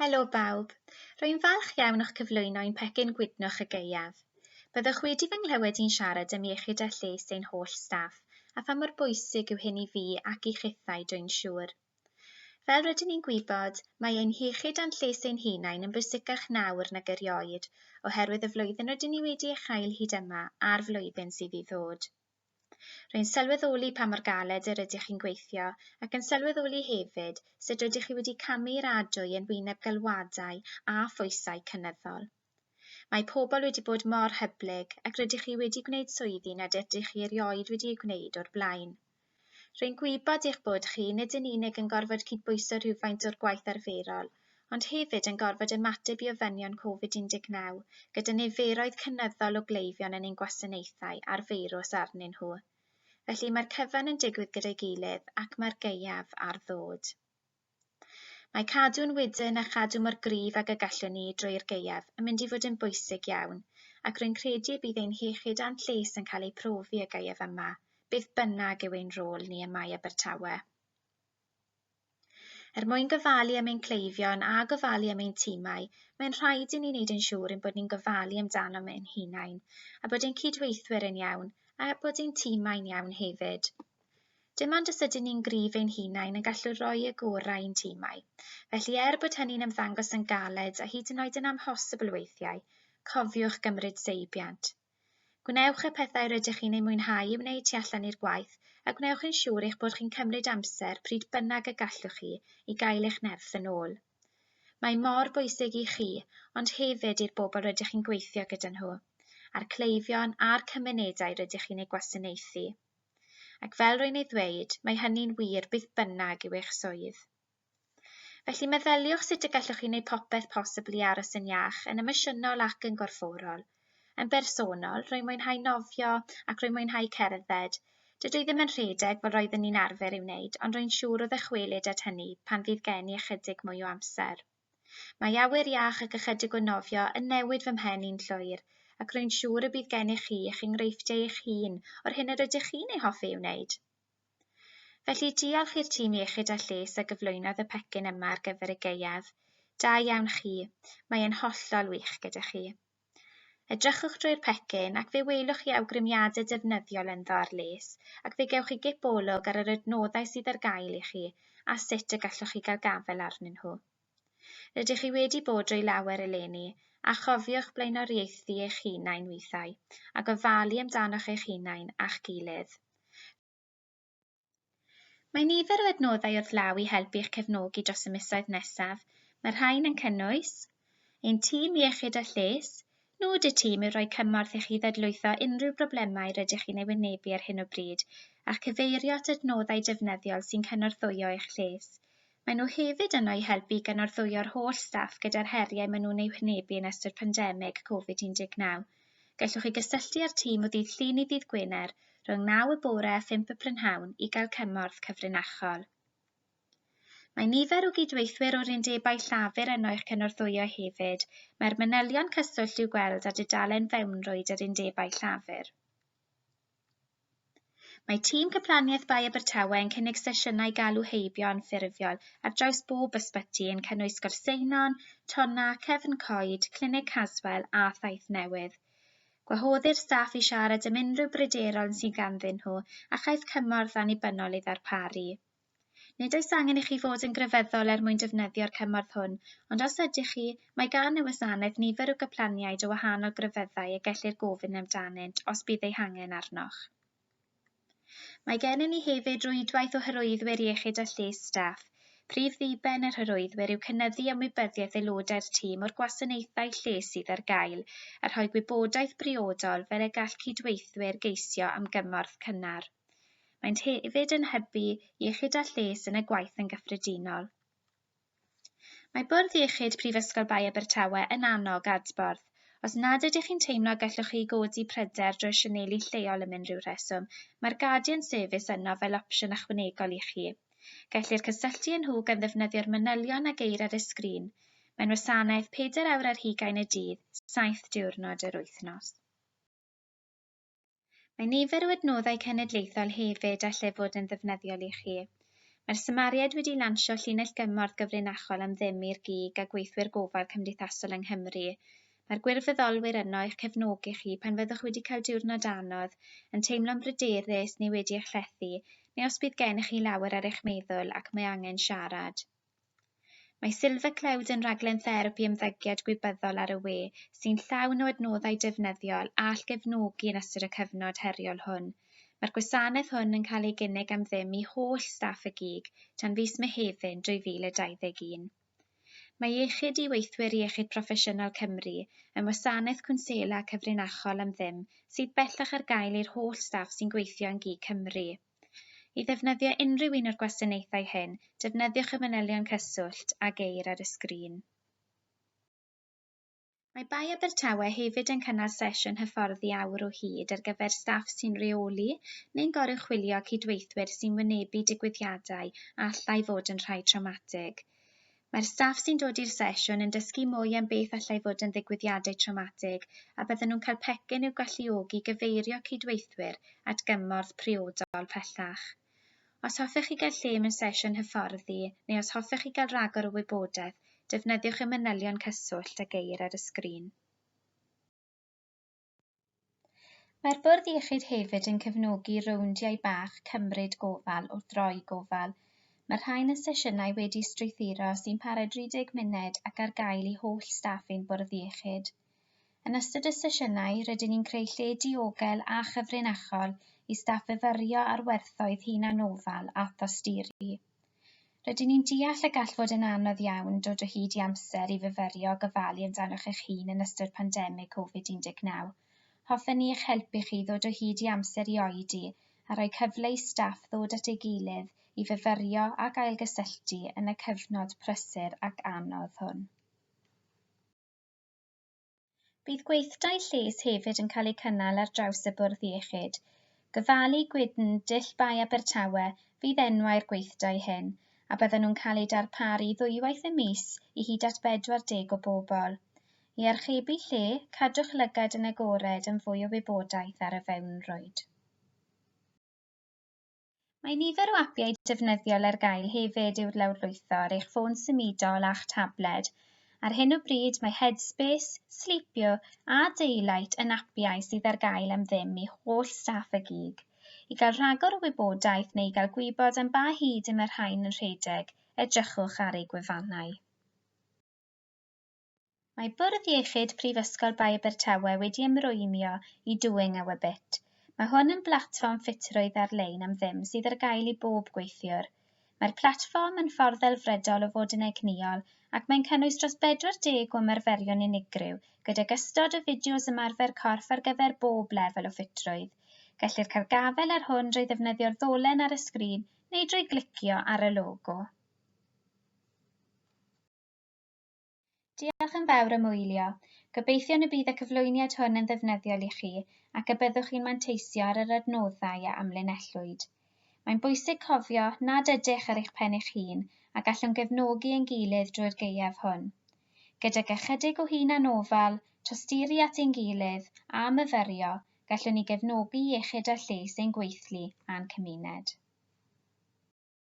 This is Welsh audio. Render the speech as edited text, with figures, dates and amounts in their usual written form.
Helo bawb, rwy'n falch iawn o'ch cyflwyno i'n pecyn gwydnwch y gaeaf. Byddwch wedi fy nghlywed i'n siarad am iechyd a lles ein holl staff, a pha mor bwysig yw hyn i fi ac i chithau dwi'n siŵr. Fel rydyn ni'n gwybod, mae ein hiechyd a'n lles ein hunain yn bwysicach nawr nag erioed, oherwydd y flwyddyn rydyn ni wedi ei chael hyd yma a'r flwyddyn sydd i ddod. Rwy'n sylweddoli pa mor galed yr ydych chi'n gweithio ac yn sylweddoli hefyd sut rydych chi wedi camu'r adwy yn wyneb galwadau a phwysau cynyddol. Mae pobl wedi bod mor hyblyg ac rydych chi wedi gwneud swyddi nad ydych chi erioed wedi ei gwneud o'r blaen. Rwy'n gwybod eich bod chi nid yn unig yn gorfod cydbwyso rhywfaint o'r gwaith arferol, ond hefyd yn gorfod ymateb i ofynion Covid-19 gyda niferoedd cynyddol o gleifion yn ein gwasanaethau a'r feirws arnyn nhw. Felly mae'r cyfan yn digwydd gyda'i gilydd ac mae'r gaeaf ar ddod. Mae cadw'n Wydn a chadw mor gryf ag y gallwn ni drwy'r gaeaf yn mynd i fod yn bwysig iawn, ac rwy'n credu bydd ein hiechyd a'n lles yn cael ei profi y gaeaf yma, beth bynnag yw ein rôl ni yma i Abertawe. Mwyn gofalu am ein cleifion a gofalu am ein tîmau, mae'n rhaid i ni wneud yn siŵr ein bod ni'n gofalu amdano ein hunain, a bod ein cydweithwyr yn iawn, a bod ein tîmau'n iawn hefyd. Dim ond os ydyn ni'n gryf ein hunain yn gallu rhoi y gorau ein tîmau, felly bod hynny'n ymddangos yn galed a hyd yn oed yn amhosibl weithiau, cofiwch gymryd seibiant. Gwnewch y pethau rydych chi'n ei mwynhau i wneud tu allan i'r gwaith, a gwnewch yn siŵr eich bod chi'n cymryd amser pryd bynnag y gallwch chi i gael eich nerth yn ôl. Mae mor bwysig i chi, ond hefyd i'r bobl rydych chi'n gweithio gyda nhw, a'r cleifion a'r cymunedau rydych chi'n ei gwasanaethu. Ac fel rwy'n ei ddweud, mae hynny'n wir bydd bynnag yw eich swydd. Felly meddyliwch sut y gallwch chi wneud popeth posibl i aros yn iach, yn emosiynol ac yn gorfforol. Yn bersonol, rwy'n mwynhau nofio ac rwy'n mwynhau cerdded. Dydw i ddim yn rhedeg fel roeddwn ni'n arfer i'w wneud, ond rwy'n siŵr o ddychwelyd at hynny pan fydd gen i ychydig mwy o amser. Mae awyr iach ac ychydig o nofio yn newid fy mhen i'n llwyr, ac rwy'n siŵr y bydd gennych chi eich enghreifftiau eich hun o'r hyn yr ydych chi'n ei hoffi i'w wneud. Felly diolch i'r tîm iechyd a lles a gyflwynodd y pecyn yma ar gyfer y gaeaf. Da iawn chi, mae'n hollol wych gyda chi. Edrychwch drwy'r pecyn ac fe welwch chi awgrymiadau defnyddiol ynddo ar les, ac fe gewch chi gipolwg ar yr adnoddau sydd ar gael i chi a sut y gallwch chi gael gafel arnyn nhw. Rydych chi wedi bod drwy lawer eleni, a chofiwch blaenoriaethu eich hunain weithiau, a gofalu amdanoch eich hunain a'ch gilydd. Mae nifer o adnoddau wrth law i helpu eich cefnogi dros y misoedd nesaf. Mae'r rhain yn cynnwys ein tîm iechyd a lles. Nod y tîm yw rhoi cymorth i chi ddadlwytho unrhyw broblemau rydych chi'n ei wynebu ar hyn o bryd, a'ch cyfeirio at adnoddau defnyddiol sy'n cynorthwyo eich lles. Maen nhw hefyd yno i helpu gynorthwyo'r holl staff gyda'r heriau maen nhw'n ei wynebu yn ystod pandemig Covid-19. Gallwch chi gysylltu â'r tîm o ddydd Llun i ddydd Gwener rhwng 9 y bore a 5 y prynhawn i gael cymorth cyfrinachol. Mae nifer o gydweithwyr o'r undebau llafur yno i'ch cynorthwyo hefyd. Mae'r manylion cyswllt i'w gweld ar dudalen fewnrwyd yr undebau llafur. Mae tîm cyplaniaeth Bai Abertawe yn cynnig sesiynau galw heibio anffurfiol ar draws bob ysbyty yn cynnwys gorseinon, tonna, cefn coed, clinig caswel a thaith newydd. Gwahoddir staff i siarad am unrhyw bryderon sy'n ganddyn nhw a chaiff cymorth annibynnol i ddarparu. Nid oes angen i chi fod yn grefyddol mwyn defnyddio'r cymorth hwn, ond os ydych chi, mae gan y wasanaeth nifer o gyplaniaid o wahanol grefyddau y gellir gofyn amdanynt os bydd ei hangen arnoch. Mae gennym ni hefyd rwydwaith o hyrwyddwyr iechyd a lles staff. Prif ddiben yr hyrwyddwyr yw cynyddu ymwybyddiaeth aelodau'r tîm o'r gwasanaethau lles sydd ar gael, a rhoi gwybodaeth briodol fel y gall cydweithwyr geisio am gymorth cynnar. Maent hefyd yn hybu iechyd a lles yn y gwaith yn gyffredinol. Mae bwrdd iechyd Prifysgol Bai Abertawe yn annog adborth. Os nad ydych chi'n teimlo gallwch chi godi pryder drwy sianeli lleol am unrhyw reswm, mae'r Guardian Service yno fel opsiwn ychwanegol i chi. Gellir cysylltu â nhw gan ddefnyddio'r manylion a geir ar y sgrin. Mae'n wasanaeth 4 awr ar 20 y dydd, 7 diwrnod yr wythnos. Mae nifer o adnoddau cenedlaethol hefyd allai fod yn ddefnyddiol i chi. Mae'r symariad wedi lansio llinell gymorth gyfrinachol am ddim i'r gig a gweithwyr gofal cymdeithasol yng Nghymru. Mae'r gwirfoddolwyr yno i'ch cefnogi chi pan fyddwch wedi cael diwrnod anodd, yn teimlo'n bryderus neu wedi eich lethu, neu os bydd gennych chi lawer ar eich meddwl ac mae angen siarad. Mae Silver Cloud yn raglen therapi ymddygiad gwybyddol ar y we, sy'n llawn o adnoddau defnyddiol a allgefnogi yn ystod y cyfnod heriol hwn. Mae'r gwasanaeth hwn yn cael ei gynnig am ddim i holl staff y gig tan fis Mehefin 2021. Mae Iechyd i Weithwyr Iechyd Proffesiynol Cymru yn wasanaeth cwnsela cyfrinachol am ddim sydd bellach ar gael i'r holl staff sy'n gweithio yn gig Cymru. I ddefnyddio unrhyw un o'r gwasanaethau hyn, defnyddiwch y manylion cyswllt a geir ar y sgrin. Mae Bai Abertawe hefyd yn cynnal sesiwn hyfforddi awr o hyd ar gyfer staff sy'n reoli neu'n goruchwylio cydweithwyr sy'n wynebu digwyddiadau a allai fod yn rhai traumatig. Mae'r staff sy'n dod i'r sesiwn yn dysgu mwy am beth allai fod yn ddigwyddiadau traumatig a bydden nhw'n cael pecyn i'w galluogi gyfeirio cydweithwyr at gymorth priodol pellach. Os hoffech chi gael lle mewn sesiwn hyfforddi, neu os hoffech chi gael ragor o wybodaeth, defnyddiwch y manylion cyswllt a geir ar y sgrin. Mae'r Bwrdd Iechyd hefyd yn cefnogi rowndiau bach cymryd gofal o droi gofal. Mae rhain yn sesiynau wedi strwythuro sy'n para 30 munud ac ar gael i holl staff ein Bwrdd Iechyd. Yn ystod y sesiynau, rydyn ni'n creu lle diogel a chyfrinachol i staff fyfyrio ar werthoedd hunanofal a thosturi. Rydyn ni'n deall y gall fod yn anodd iawn dod o hyd i amser i fyfyrio gofalu amdanoch eich hun yn ystod pandemig Covid-19. Hoffen ni eich helpu chi ddod o hyd i amser i oedi a rhoi cyfle i staff ddod at ei gilydd i fyfyrio a gael gysylltu yn y cyfnod prysur ac anodd hwn. Bydd gweithdai lles hefyd yn cael eu cynnal ar draws y Bwrdd Iechyd. Gofalu Wydn dull Bai Abertawe fydd enwau'r gweithdai hyn, a bydden nhw'n cael eu darparu ddwywaith y mis i hyd at 40 o bobl. I archebu lle, cadwch lygad yn agored am fwy o wybodaeth ar y fewnrwyd. Mae nifer o apiau defnyddiol ar gael hefyd yw'r lawrlwytho ar eich ffôn symudol a'ch tabled. Ar hyn o bryd mae Headspace, Sleepio a Daylight yn apiau sydd ar gael am ddim i holl staff y gig. I gael rhagor o wybodaeth neu gael gwybod am ba hyd y mae'r rhain yn rhedeg, edrychwch ar eu gwefannau. Mae Bwrdd Iechyd Prifysgol Bai Abertawe wedi ymrwymio i Doing Our Bit. Mae hwn yn blatfform ffitrwydd ar-lein am ddim sydd ar gael i bob gweithiwr. Mae'r platfform yn ffordd elfrydol o fod yn egniol ac mae'n cynnwys dros 40 o ymarferion unigryw gydag ystod o fideos ymarfer corff ar gyfer bob lefel o ffitrwydd. Gellir cael gafel ar hwn drwy ddefnyddio'r ddolen ar y sgrin neu drwy glicio ar y logo. Diolch yn fawr am wylio. Gobeithio y bydd y cyflwyniad hwn yn ddefnyddiol i chi ac y byddwch chi'n manteisio ar yr adnoddau a amlinellwyd. Mae'n bwysig cofio nad ydych ar eich pen eich hun a gallwn gefnogi ein gilydd drwy'r gaeaf hwn. Gydag ychydig o hunanofal, tosturi at ein gilydd a myfyrio, gallwn ni gefnogi iechyd a lles ein gweithlu a'n cymuned.